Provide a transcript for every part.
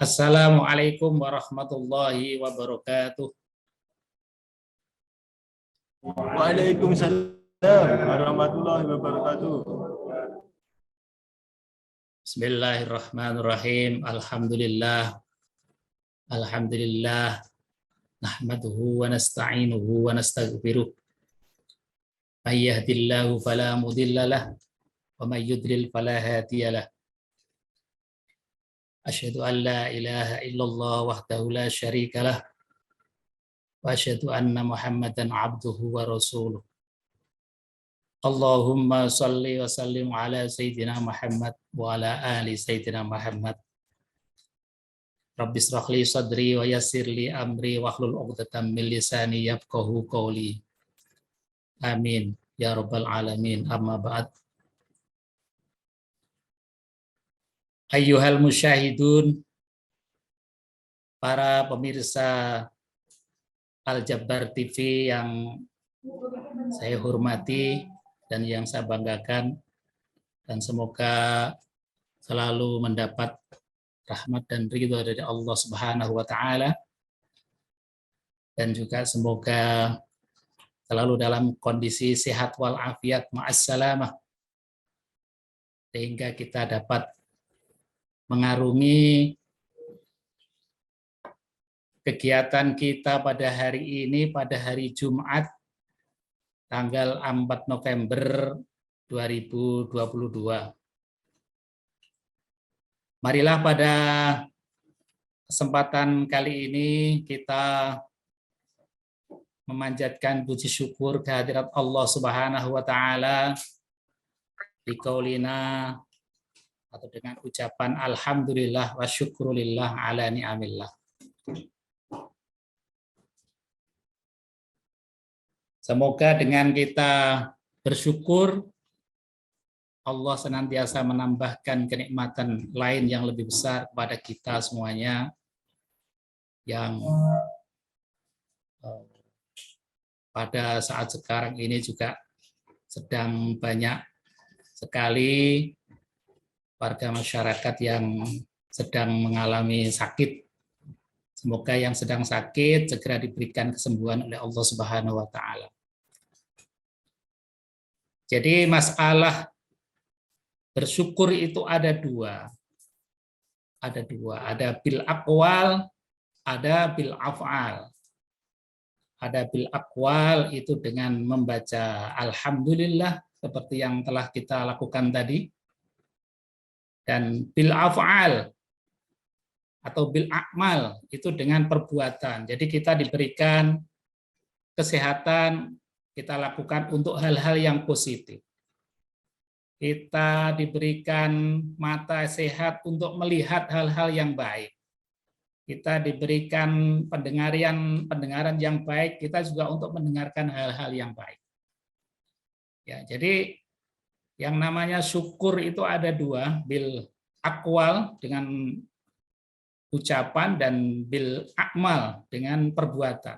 Assalamualaikum warahmatullahi wabarakatuh. Waalaikumsalam warahmatullahi wabarakatuh. Bismillahirrahmanirrahim. Alhamdulillah. Nahmaduhu wa nasta'inuhu wa nastaghfiruh. May yahdihillahu fala mudilla lahu wa may yudlil fala hadiya lahu. Asyhadu an la ilaha illallah wahdahu la syarika lah wa asyhadu anna Muhammadan abduhu wa rasuluh. Allahumma salli wa sallim ala sayyidina Muhammad wa ala ali sayyidina Muhammad. Rabbi shrah li sadri wa yassir li amri wahlul 'uqdatam min lisani yafqahu qawli. Amin ya rabbal alamin. Amma ba'd. Ayyuhal musyahidun, para pemirsa Al-Jabbar TV yang saya hormati dan yang saya banggakan, dan semoga selalu mendapat rahmat dan ridho dari Allah Subhanahu wa taala, dan juga semoga selalu dalam kondisi sehat walafiat ma'assalamah, sehingga kita dapat mengarungi kegiatan kita pada hari ini, pada hari Jumat tanggal 4 November 2022. Marilah pada kesempatan kali ini kita memanjatkan puji syukur kehadirat Allah Subhanahu wa taala di qaulina, atau dengan ucapan alhamdulillah wa syukrulillah ala ni'amillah. Semoga dengan kita bersyukur, Allah senantiasa menambahkan kenikmatan lain yang lebih besar kepada kita semuanya, yang pada saat sekarang ini juga sedang banyak sekali warga masyarakat yang sedang mengalami sakit. Semoga yang sedang sakit segera diberikan kesembuhan oleh Allah Subhanahu wa taala. Jadi masalah bersyukur itu ada dua. Ada bil aqwal, ada bil af'al. Ada bil aqwal itu dengan membaca alhamdulillah seperti yang telah kita lakukan tadi. Dan bil af'al atau bil a'mal itu dengan perbuatan. Jadi kita diberikan kesehatan, kita lakukan untuk hal-hal yang positif. Kita diberikan mata sehat untuk melihat hal-hal yang baik. Kita diberikan pendengaran yang baik, kita juga untuk mendengarkan hal-hal yang baik. Ya, jadi yang namanya syukur itu ada dua, bil aqwal dengan ucapan dan bil a'mal dengan perbuatan.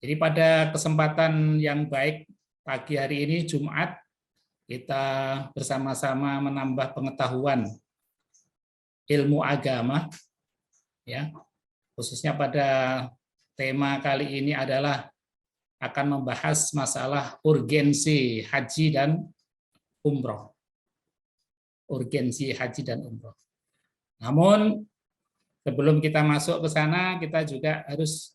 Jadi pada kesempatan yang baik pagi hari ini Jumat, kita bersama-sama menambah pengetahuan ilmu agama, ya, khususnya pada tema kali ini adalah akan membahas masalah urgensi haji dan umroh. Urgensi haji dan umroh. Namun sebelum kita masuk ke sana, kita juga harus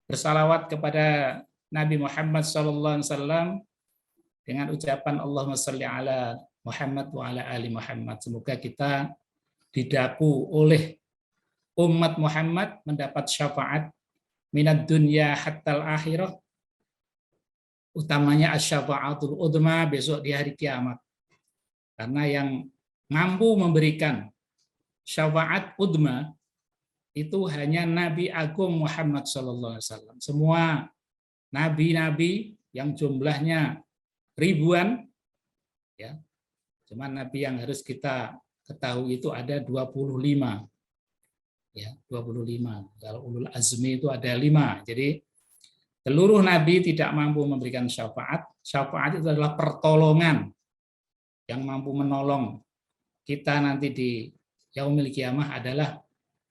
bersalawat kepada Nabi Muhammad SAW dengan ucapan Allahumma sholli ala Muhammad wa ala ali Muhammad. Semoga kita didaku oleh umat Muhammad mendapat syafaat minad dunya hattal akhirah, utamanya asyafa'atul udma besok di hari kiamat. Karena yang mampu memberikan syafaat udma itu hanya Nabi Agung Muhammad SAW. Semua nabi-nabi yang jumlahnya ribuan, ya, cuma nabi yang harus kita ketahui itu ada 25. Ya, 25. Kalau ulul azmi itu ada 5. Jadi seluruh nabi tidak mampu memberikan syafaat. Syafaat itu adalah pertolongan yang mampu menolong kita nanti di yaumil kiamah adalah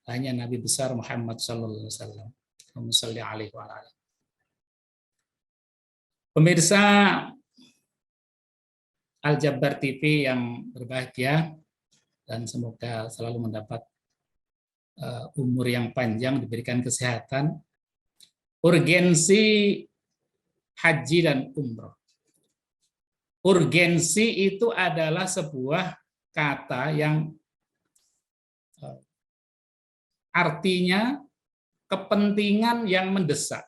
hanya Nabi besar Muhammad sallallahu alaihi wasallam. Shalli alaihi wa alihi. Pemirsa Al-Jabbar TV yang berbahagia dan semoga selalu mendapat umur yang panjang, diberikan kesehatan. Urgensi haji dan umroh. Urgensi itu adalah sebuah kata yang artinya kepentingan yang mendesak.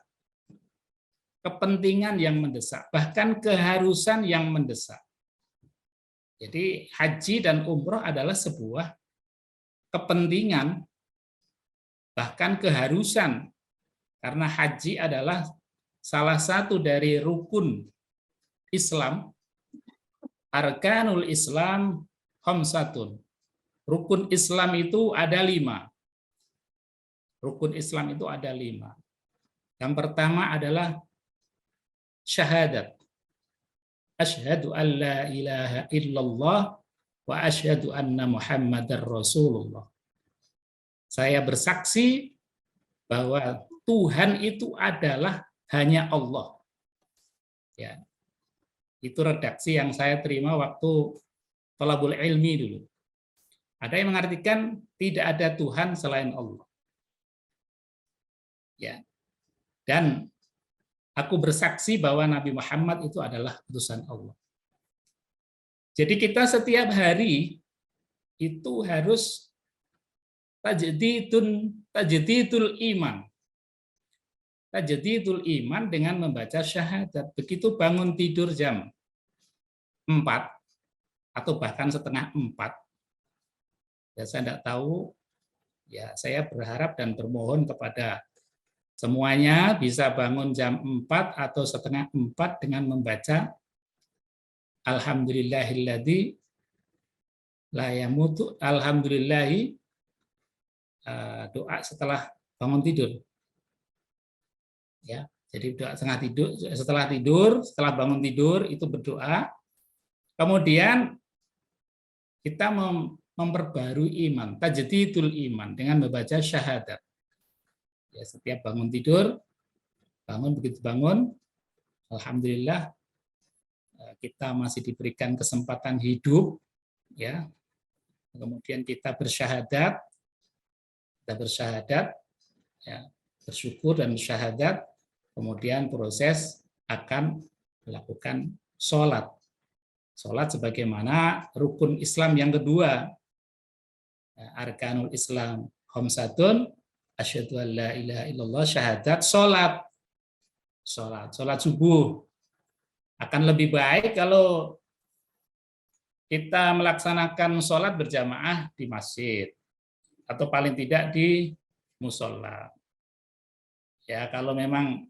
Kepentingan yang mendesak, bahkan keharusan yang mendesak. Jadi haji dan umroh adalah sebuah kepentingan, bahkan keharusan. Karena haji adalah salah satu dari rukun Islam, arkanul Islam khamsatun. Rukun Islam itu ada 5. Rukun Islam itu ada 5. Yang pertama adalah syahadat. Asyhadu an la ilaha illallah wa asyhadu anna Muhammadar Rasulullah. Saya bersaksi bahwa Tuhan itu adalah hanya Allah. Ya. Itu redaksi yang saya terima waktu thalabul ilmi dulu. Ada yang mengartikan tidak ada Tuhan selain Allah. Ya. Dan aku bersaksi bahwa Nabi Muhammad itu adalah utusan Allah. Jadi kita setiap hari itu harus tajdidul iman. Tajdidul iman dengan membaca syahadat. Begitu bangun tidur jam 4 atau bahkan setengah 4. Ya, saya tidak tahu, ya saya berharap dan bermohon kepada semuanya bisa bangun jam 4 atau setengah 4 dengan membaca Alhamdulillahilladzi la yamutu, alhamdulillahi, doa setelah bangun tidur. Ya, jadi doa setelah tidur, setelah bangun tidur itu berdoa. Kemudian kita memperbarui iman, tajdidul iman dengan membaca syahadat. Ya, setiap bangun tidur, begitu bangun, alhamdulillah kita masih diberikan kesempatan hidup, ya. Kemudian kita bersyahadat, ya, bersyukur dan syahadat. Kemudian proses akan melakukan sholat. Sholat sebagaimana rukun Islam yang kedua. Arkanul Islam khamsatun, asyhadu an la ilaha illallah, syahadat, sholat. Sholat subuh. Akan lebih baik kalau kita melaksanakan sholat berjamaah di masjid. Atau paling tidak di musola. Ya, kalau memang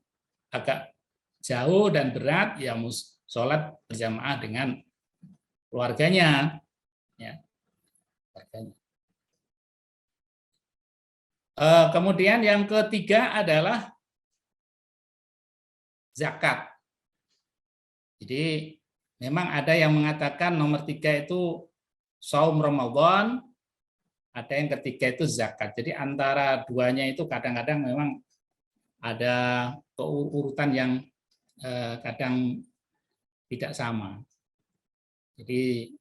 agak jauh dan berat, ya sholat berjamaah dengan keluarganya. Ya, keluarganya. Kemudian yang ketiga adalah zakat. Jadi memang ada yang mengatakan nomor 3 itu shaum Ramadan, ada yang ketiga itu zakat. Jadi antara duanya itu kadang-kadang memang ada keurutan yang kadang tidak sama. Jadi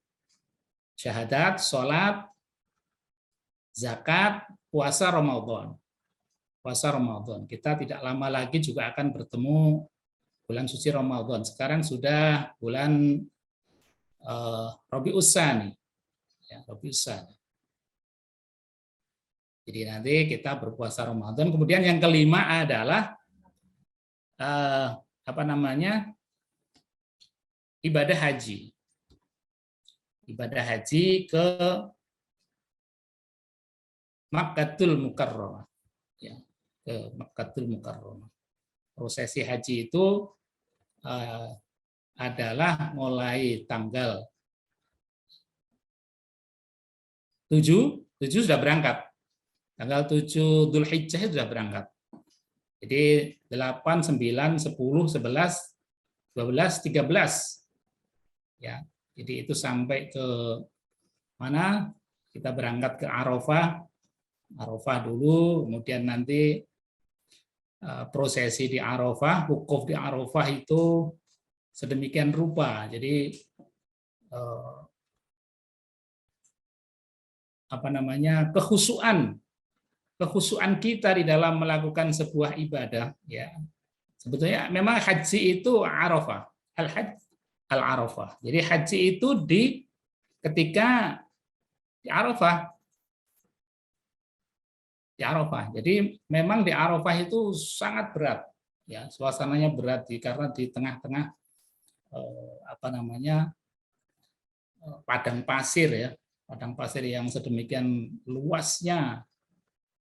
syahadat, sholat, zakat, puasa Ramadan. Puasa Ramadan. Kita tidak lama lagi juga akan bertemu bulan suci Ramadan. Sekarang sudah bulan Rabiul Tsani. Ya, Rabiul Tsani. Jadi nanti kita berpuasa Ramadan. Kemudian yang kelima adalah ibadah haji. Ibadah haji ke Makkatul Mukarramah. Ya, ke Makkatul Mukarramah. Prosesi haji itu adalah mulai tanggal 7 sudah berangkat. Tanggal 7 Dzulhijjah sudah berangkat. Jadi 8, 9, 10, 11, 12, 13. Ya, jadi itu sampai ke mana? Kita berangkat ke Arafah Arafah dulu, kemudian nanti prosesi di Arafah, wukuf di Arafah itu sedemikian rupa. Jadi kekhusyuan kita di dalam melakukan sebuah ibadah, ya. Sebetulnya memang haji itu Arafah, al-hajj al-Arafah. Jadi haji itu ketika di Arafah. Di Arafah. Jadi memang di Arafah itu sangat berat, ya, suasananya berat karena di tengah-tengah padang pasir, ya, padang pasir yang sedemikian luasnya.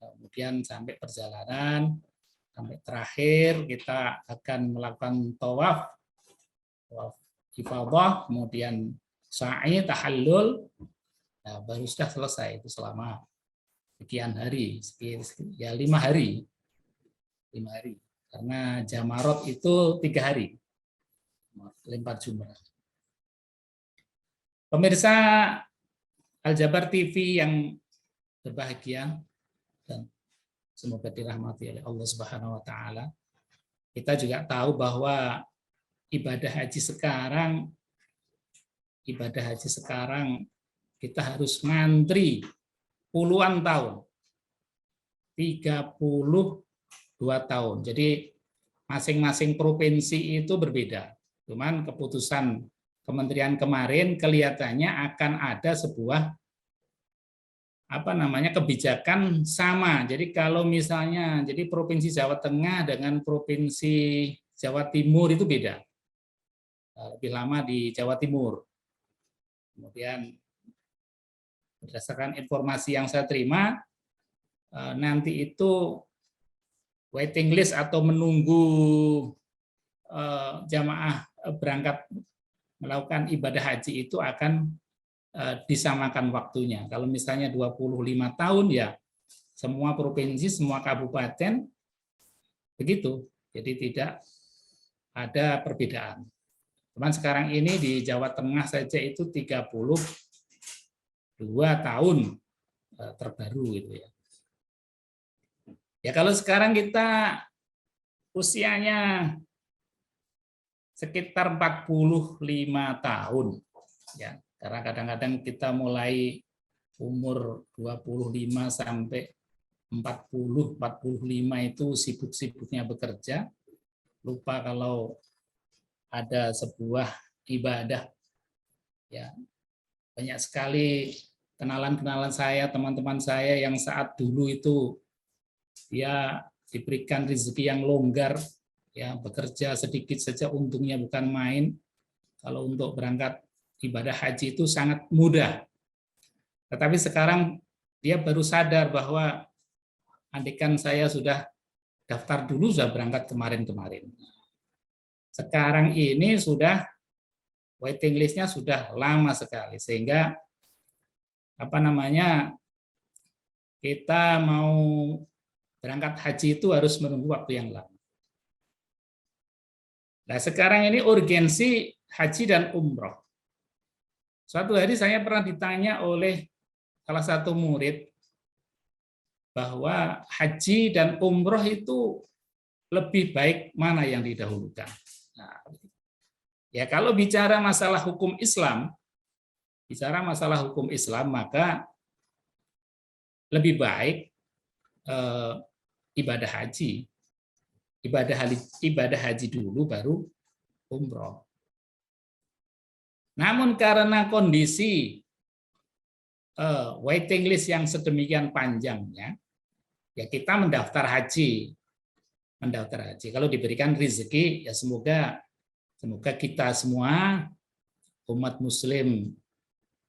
Kemudian sampai perjalanan sampai terakhir kita akan melakukan tawaf ifadah, kemudian sa'i, tahallul, nah, baru sudah selesai itu selama sekian hari, ya 5 hari, karena Jamarot itu 3 hari, lempar jumrah. Pemirsa Al-Jabar TV yang berbahagia dan semoga dirahmati oleh Allah Subhanahu wa taala. Kita juga tahu bahwa ibadah haji sekarang kita harus ngantri puluhan tahun, 32 tahun. Jadi masing-masing provinsi itu berbeda. Cuman keputusan Kementerian kemarin kelihatannya akan ada sebuah kebijakan sama. Jadi kalau misalnya jadi provinsi Jawa Tengah dengan provinsi Jawa Timur itu beda. Lebih lama di Jawa Timur. Kemudian berdasarkan informasi yang saya terima, nanti itu waiting list atau menunggu jamaah berangkat melakukan ibadah haji itu akan disamakan waktunya. Kalau misalnya 25 tahun, ya semua provinsi, semua kabupaten begitu. Jadi tidak ada perbedaan. Cuman sekarang ini di Jawa Tengah saja itu 32 tahun terbaru gitu ya. Ya kalau sekarang kita usianya sekitar 45 tahun, ya, karena kadang-kadang kita mulai umur 25 sampai 45 itu sibuk-sibuknya bekerja, lupa kalau ada sebuah ibadah. Ya, banyak sekali kenalan-kenalan saya, teman-teman saya yang saat dulu itu ya diberikan rezeki yang longgar, ya, bekerja sedikit saja untungnya bukan main. Kalau untuk berangkat ibadah haji itu sangat mudah. Tetapi sekarang dia baru sadar bahwa andikan saya sudah daftar dulu, sudah berangkat kemarin-kemarin. Sekarang ini sudah waiting list-nya sudah lama sekali, sehingga kita mau berangkat haji itu harus menunggu waktu yang lama. Nah, sekarang ini urgensi haji dan umroh. Suatu hari saya pernah ditanya oleh salah satu murid bahwa haji dan umroh itu lebih baik mana yang didahulukan. Nah, ya kalau bicara masalah hukum Islam, maka lebih baik ibadah haji dulu baru umroh. Namun karena kondisi waiting list yang sedemikian panjangnya, ya kita mendaftar haji. Kalau diberikan rezeki, ya semoga kita semua umat Muslim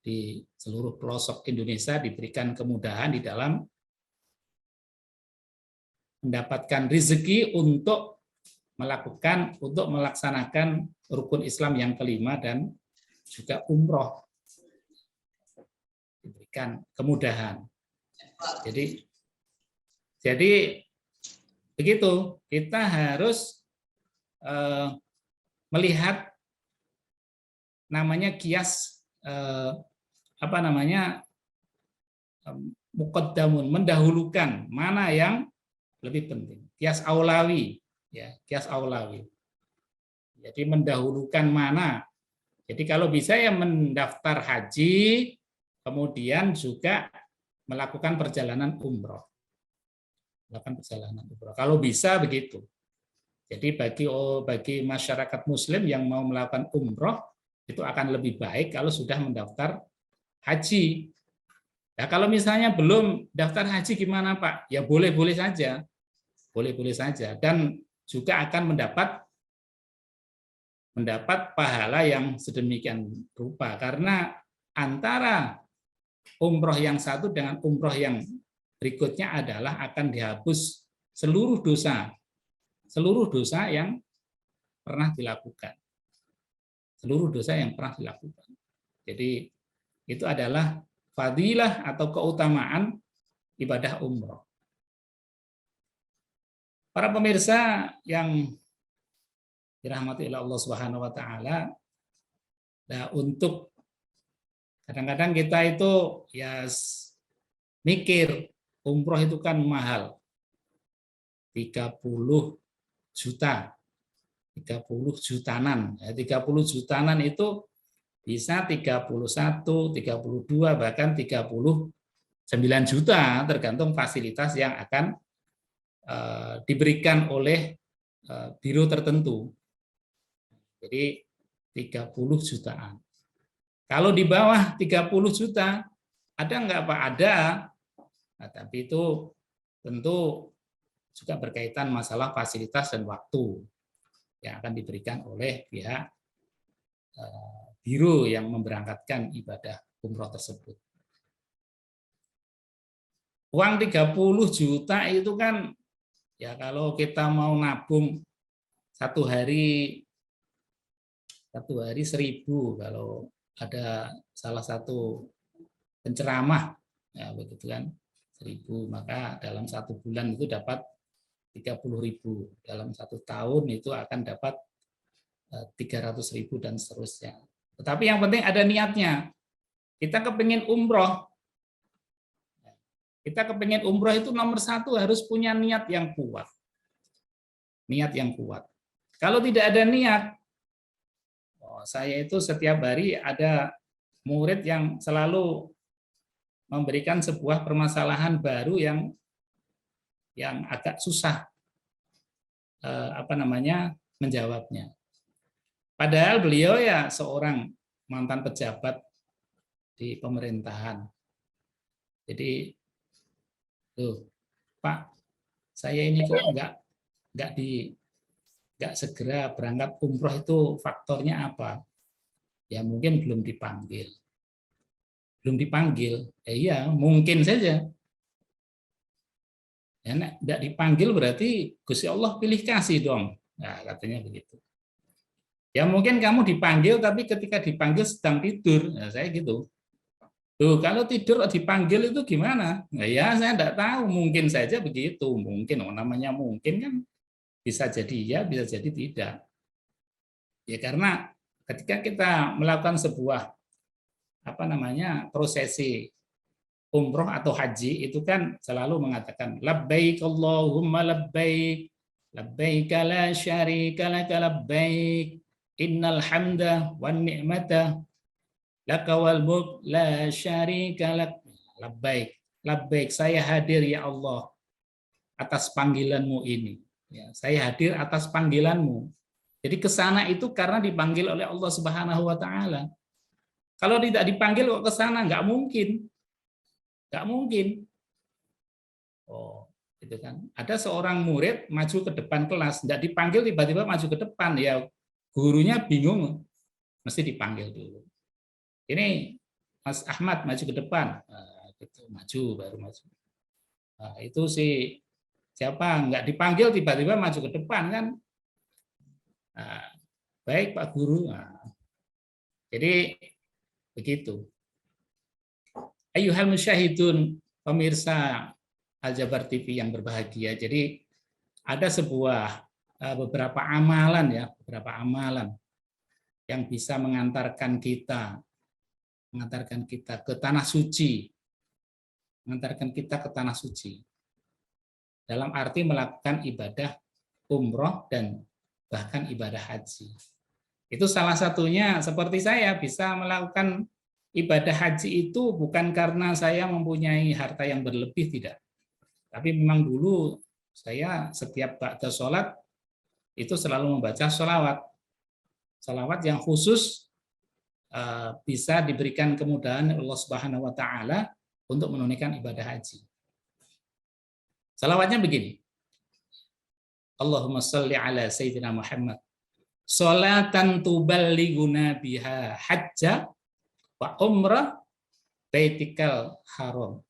di seluruh pelosok Indonesia diberikan kemudahan di dalam mendapatkan rezeki untuk melaksanakan rukun Islam yang kelima dan juga umroh, diberikan kemudahan. Jadi begitu, kita harus melihat namanya kias muqaddamun, mendahulukan mana yang lebih penting. Qiyas aulawi, ya, qiyas aulawi. Jadi mendahulukan mana. Jadi kalau bisa ya mendaftar haji, kemudian juga melakukan perjalanan umroh. Melakukan perjalanan umroh. Kalau bisa begitu. Jadi bagi masyarakat Muslim yang mau melakukan umroh itu akan lebih baik kalau sudah mendaftar haji. Ya kalau misalnya belum daftar haji gimana Pak? Ya boleh-boleh saja, boleh-boleh saja, dan juga akan mendapat pahala yang sedemikian rupa karena antara umroh yang satu dengan umroh yang berikutnya adalah akan dihapus seluruh dosa yang pernah dilakukan. Seluruh dosa yang pernah dilakukan. Jadi itu adalah fadilah atau keutamaan ibadah umroh. Para pemirsa yang dirahmati oleh Allah Subhanahu wa taala, nah untuk kadang-kadang kita itu ya mikir umroh itu kan mahal. 30 juta. 30 jutanan. Ya, 30 jutanan itu bisa 31, 32, bahkan 39 juta tergantung fasilitas yang akan diberikan oleh biro tertentu. Jadi 30 jutaan. Kalau di bawah 30 juta, ada nggak Pak? Ada. Nah, tapi itu tentu juga berkaitan masalah fasilitas dan waktu yang akan diberikan oleh pihak biro yang memberangkatkan ibadah umroh tersebut. Uang 30 juta itu kan, ya kalau kita mau nabung satu hari 1.000, kalau ada salah satu penceramah, ya begitu kan, 1.000, maka dalam 1 bulan itu dapat 30.000, dalam 1 tahun itu akan dapat 300.000 dan seterusnya. Tetapi yang penting ada niatnya. Kita kepingin umroh. Kita kepingin umroh itu nomor 1 harus punya niat yang kuat. Niat yang kuat. Kalau tidak ada niat, saya itu setiap hari ada murid yang selalu memberikan sebuah permasalahan baru yang agak susah menjawabnya. Padahal beliau ya seorang mantan pejabat di pemerintahan. Jadi, Pak, saya ini kok nggak segera berangkat umroh itu faktornya apa? Ya mungkin belum dipanggil. Belum dipanggil, iya mungkin saja. Ya, nggak dipanggil berarti Gusti Allah pilih kasih dong. Nah, katanya begitu. Ya mungkin kamu dipanggil, tapi ketika dipanggil sedang tidur. Nah, saya gitu. Tuh, kalau tidur dipanggil itu gimana? Nah, ya saya enggak tahu, mungkin saja begitu. Mungkin, namanya mungkin kan bisa jadi ya, bisa jadi tidak. Ya karena ketika kita melakukan sebuah prosesi umroh atau haji itu kan selalu mengatakan labbaik Allahumma labbaik, labbaik la syarika laka labbaik, innal hamda wan ni'mata laka wal mulk la syarika lak. Labbaik, labbaik, saya hadir ya Allah atas panggilanmu ini. Ya, saya hadir atas panggilanmu. Jadi ke sana itu karena dipanggil oleh Allah Subhanahu wa taala. Kalau tidak dipanggil kok ke sana, nggak mungkin. Nggak mungkin. Oh, gitu kan. Ada seorang murid maju ke depan kelas, nggak dipanggil tiba-tiba maju ke depan, ya gurunya bingung, mesti dipanggil dulu. Ini Mas Ahmad maju ke depan, nah, gitu, maju baru maju. Nah, itu si siapa nggak dipanggil tiba-tiba maju ke depan kan? Nah, baik Pak Guru. Nah, jadi begitu. Ayyuhal musyahidun, pemirsa Al-Jabar TV yang berbahagia. Jadi ada beberapa amalan yang bisa mengantarkan kita ke tanah suci. mengantarkan kita ke tanah suci. Dalam arti melakukan ibadah umroh dan bahkan ibadah haji. Itu salah satunya, seperti saya bisa melakukan ibadah haji itu bukan karena saya mempunyai harta yang berlebih, tidak. Tapi memang dulu saya setiap ba'da sholat itu selalu membaca sholawat. Sholawat yang khusus bisa diberikan kemudahan Allah Subhanahu wa taala untuk menunaikan ibadah haji. Sholawatnya begini. Allahumma shalli ala sayyidina Muhammad. Sholatan tuballighuna biha hajja wa umrah baitikal haram.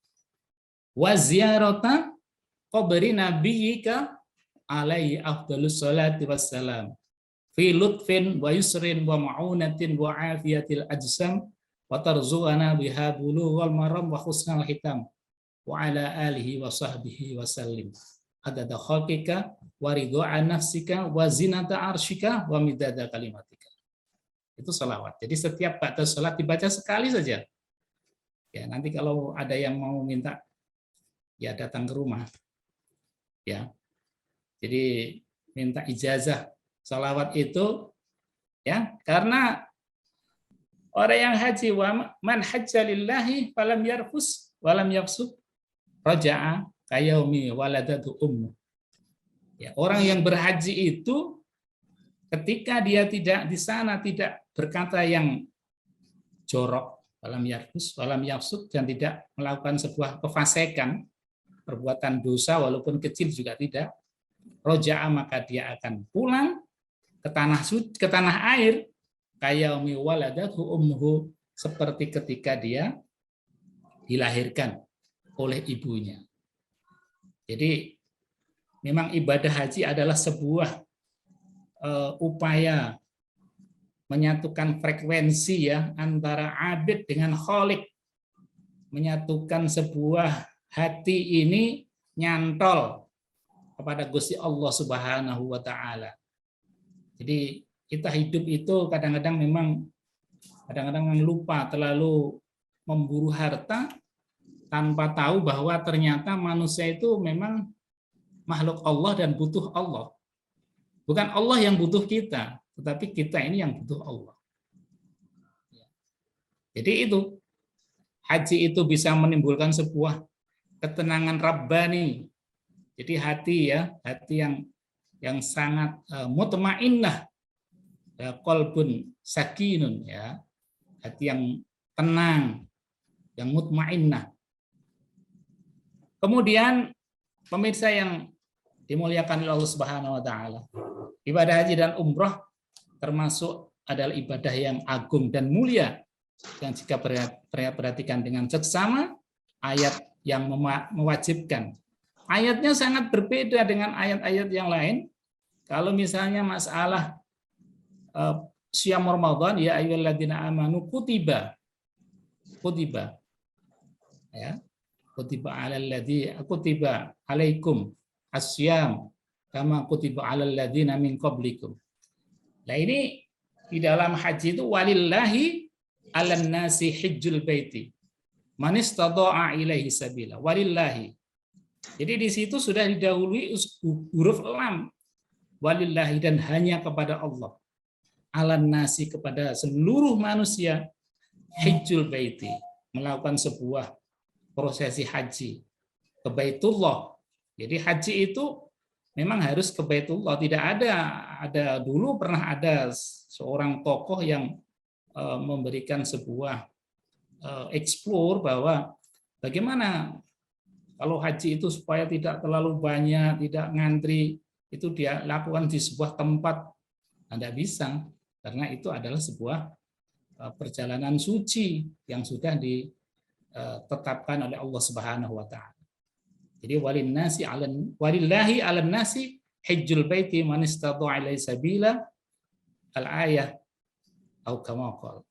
Wa ziyarata qabri nabiyyika alaihi afdhalus salati wassalam. Fi lutfin wa yusrin wa ma'unatin wa afiyatil ajsam wa tarzuqana biha bulughal maram wa husnal hitam wa ala alihi wa sahbihi wa sallim adada khalqika wa ridwa'a nafsika wa zinata arsyika wa midada kalimatika. Itu salawat. Jadi setiap ba'da salat dibaca sekali saja. Ya, nanti kalau ada yang mau minta ya datang ke rumah. Ya. Jadi minta ijazah salawat itu ya, karena orang yang haji wa man hajja lillahi falam yarfus walam yafsuq raja'a kayaumi waladatu ummu. Ya, orang yang berhaji itu ketika dia tidak di sana tidak berkata yang jorok, walam yarfus walam yafsuq, dan tidak melakukan sebuah kefasikan, perbuatan dosa walaupun kecil juga tidak, roja'a maka dia akan pulang ke tanah air kayaumi waladatu ummuhu, seperti ketika dia dilahirkan oleh ibunya. Jadi memang ibadah haji adalah sebuah upaya menyatukan frekuensi ya antara abid dengan khalik, menyatukan sebuah hati ini nyantol kepada Gusti Allah Subhanahu wa taala. Jadi kita hidup itu kadang-kadang memang lupa, terlalu memburu harta tanpa tahu bahwa ternyata manusia itu memang makhluk Allah dan butuh Allah. Bukan Allah yang butuh kita, tetapi kita ini yang butuh Allah. Jadi itu, haji itu bisa menimbulkan sebuah ketenangan Rabbani. Jadi hati yang sangat mutmainnah, ya, qalbun sakinun, ya, hati yang tenang, yang mutmainnah. Kemudian pemirsa yang dimuliakan oleh Allah Subhanahu wa taala, ibadah haji dan umroh termasuk adalah ibadah yang agung dan mulia yang jika perhatikan dengan seksama ayat yang mewajibkan. Ayatnya sangat berbeda dengan ayat-ayat yang lain. Kalau misalnya masalah Syam Ramadan, ya ayyuhalladzina amanu kutiba. Ya. Kutiba alaikum asyam kama kutiba alal ladzina min qablikum. Nah, ini di dalam haji itu walillahi 'alan nasi hajjul baiti man istata'a ilaihi sabila. Walillahi. Jadi di situ sudah didahului huruf lam. Walillahi, dan hanya kepada Allah. 'Alan nasi, kepada seluruh manusia, hajjul baiti, melakukan sebuah prosesi haji ke Baitullah. Jadi haji itu memang harus ke Baitullah. Tidak ada dulu pernah ada seorang tokoh yang memberikan sebuah explore bahwa bagaimana kalau haji itu supaya tidak terlalu banyak, tidak ngantri, itu dia lakukan di sebuah tempat. Tidak bisa, karena itu adalah sebuah perjalanan suci yang sudah ditetapkan oleh Allah Subhanahu wa taala. Jadi walillahi 'alan nasi hajjul baiti man istata'a ilaihi sabila, al-ayah atau kama qala.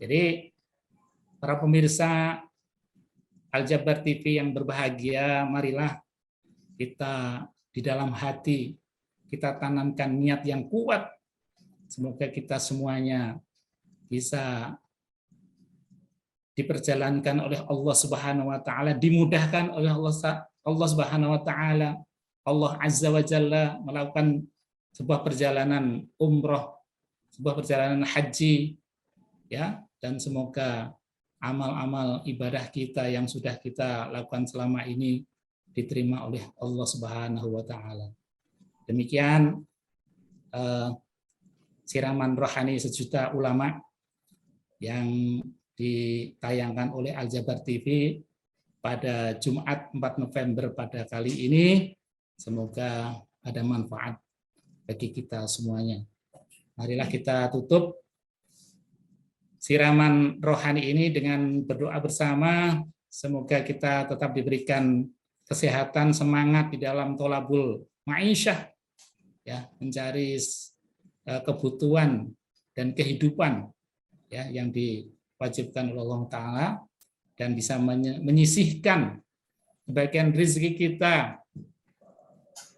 Jadi para pemirsa Al-Jabar TV yang berbahagia, marilah kita di dalam hati kita tanamkan niat yang kuat. Semoga kita semuanya bisa diperjalankan oleh Allah Subhanahu wa taala, dimudahkan oleh Allah Subhanahu wa taala. Allah Azza wa Jalla melakukan sebuah perjalanan umroh, sebuah perjalanan haji, ya, dan semoga amal-amal ibadah kita yang sudah kita lakukan selama ini diterima oleh Allah Subhanahu wa taala. Demikian siraman rohani sejuta ulama yang ditayangkan oleh Al Jabar TV pada Jumat 4 November pada kali ini. Semoga ada manfaat bagi kita semuanya. Marilah kita tutup siraman rohani ini dengan berdoa bersama. Semoga kita tetap diberikan kesehatan, semangat di dalam tholabul ma'isyah, ya, mencari kebutuhan dan kehidupan, ya, yang diwajibkan oleh Allah Ta'ala, dan bisa menyisihkan sebagian rezeki kita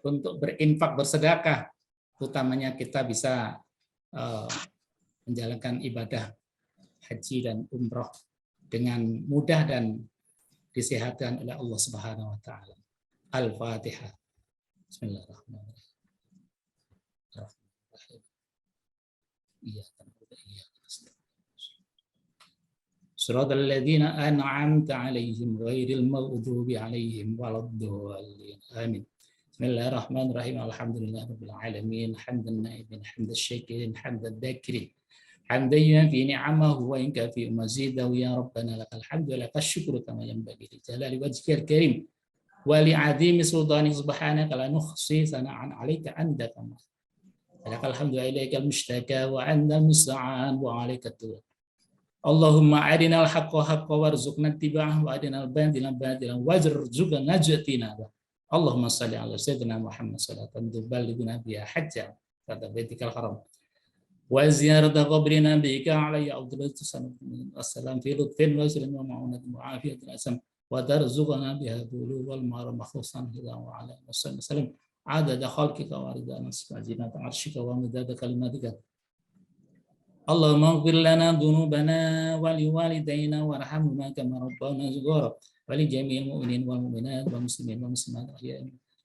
untuk berinfak, bersedekah, utamanya kita bisa menjalankan ibadah haji dan umroh dengan mudah dan disehatkan oleh Allah Subhanahu wa taala. Al-Fatihah. Bismillahirrahmanirrahim. Shiratal ladzina an'amta 'alaihim ghairil maghdubi 'alaihim waladdallin. Amin. Bismillahirrahmanirrahim. Alhamdulillahirabbil alamin. Hamdan na'imin, hamdasy syakirin, hamdad dzakirin. حمدا ينفي نعمه وينكفي مزيده يا ربنا لك الحمد ولك الشكر كما ينبغي لجلال وجهك الكريم ولعظيم سلطانك سبحانك لا نحصي ثناء عليك أنت كما لك الحمد إليك المشتكى وأنت المستعان وعليك التوكل اللهم أرنا الحق حقا وارزقنا اتباعه وأرنا الباطل باطلا وارزقنا اجتنابه اللهم صل على سيدنا محمد صلاة تبلغنا بها حجا بيتك الحرام وزيارة قبر نبيك عليه أفضل السلام في لطف وسلم ومعونة وعافية الأسم وترزقنا بها البلوغ والمرام خصوصا إلى وعلى وسلم عدد خلقك ورضا نفسك وزينة عرشك ومداد كلماتك اللهم اغفر لنا ذنوبنا ولوالدينا وارحمهما كما ربونا صغارا ولجميع المؤمنين والمؤمنات والمسلمين والمسلمات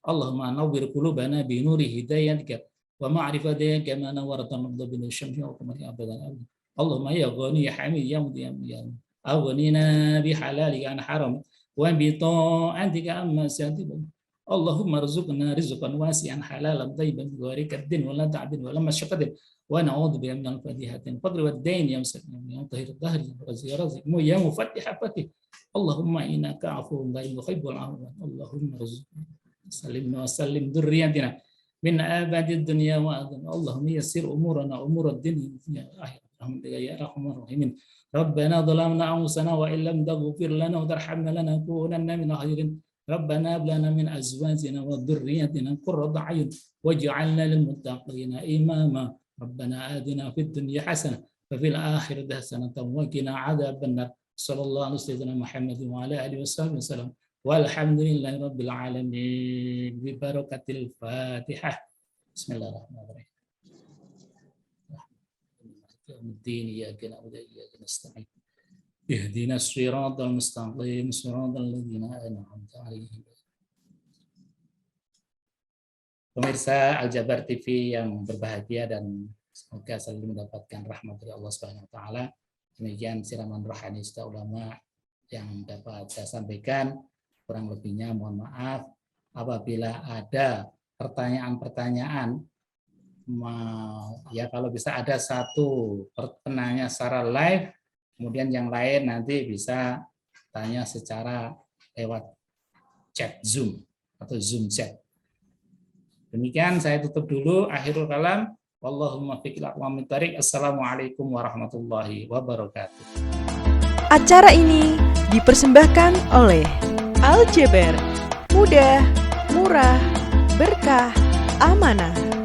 اللهم نور قلوبنا بنور هدايتك ومعرفة كما نورت الأرض بالشمس وقمر أبدا اللهم يا غني يا حميد يا مديم يا أغننا بحلالك عن حرام وبطاعتك عما سيئتك اللهم ارزقنا رزقا واسعا حلالا طيبا بغير كد ولا تعب ولا مشقة ونعوذ بك من الفضيحة الفقر والدين يا مسلم يا طهير الدهر وزيارتك يا مفتح فتح اللهم إنك عفو لا يحب العفو اللهم ارزقنا سلمنا وسلم ذريتنا من آباد الدنيا وآدم اللهم يسر أمورنا أمور الدنيا والآخرة يا أرحم الراحمين ربنا ظلمنا أنفسنا وإن لم تغفر لنا وترحمنا لنكونن من الخاسرين ربنا هب لنا من أزواجنا وذريتنا قرة أعين واجعلنا للمتقين إماما ربنا آتنا في الدنيا حسنة وفي الآخرة حسنة وقنا عذاب النار صلى الله على سيدنا محمد وعلى آله وصحبه وسلم والحمد لله رب العالمين ببركة الفاتحة بسم الله الرحمن الرحيم يوم الدين إياك نعبد وإياك نستعين اهدنا الصراط المستقيم صراط الذين أنعمت عليهم. Pemirsa Al Jabar TV yang berbahagia dan semoga selalu mendapatkan rahmat dari Allah Subhanahu wa taala. Demikian siraman rohani sejuta ulama yang dapat saya sampaikan. Kurang lebihnya mohon maaf. Apabila ada pertanyaan-pertanyaan, ya kalau bisa ada satu penanya secara live, kemudian yang lain nanti bisa tanya secara lewat chat Zoom atau Zoom chat. Demikian saya tutup dulu. Akhirul kalam. Wallahumma fiqil aqwamit thariq. Assalamualaikum warahmatullahi wabarakatuh. Acara ini dipersembahkan oleh Al Jabar, mudah, murah, berkah, amanah.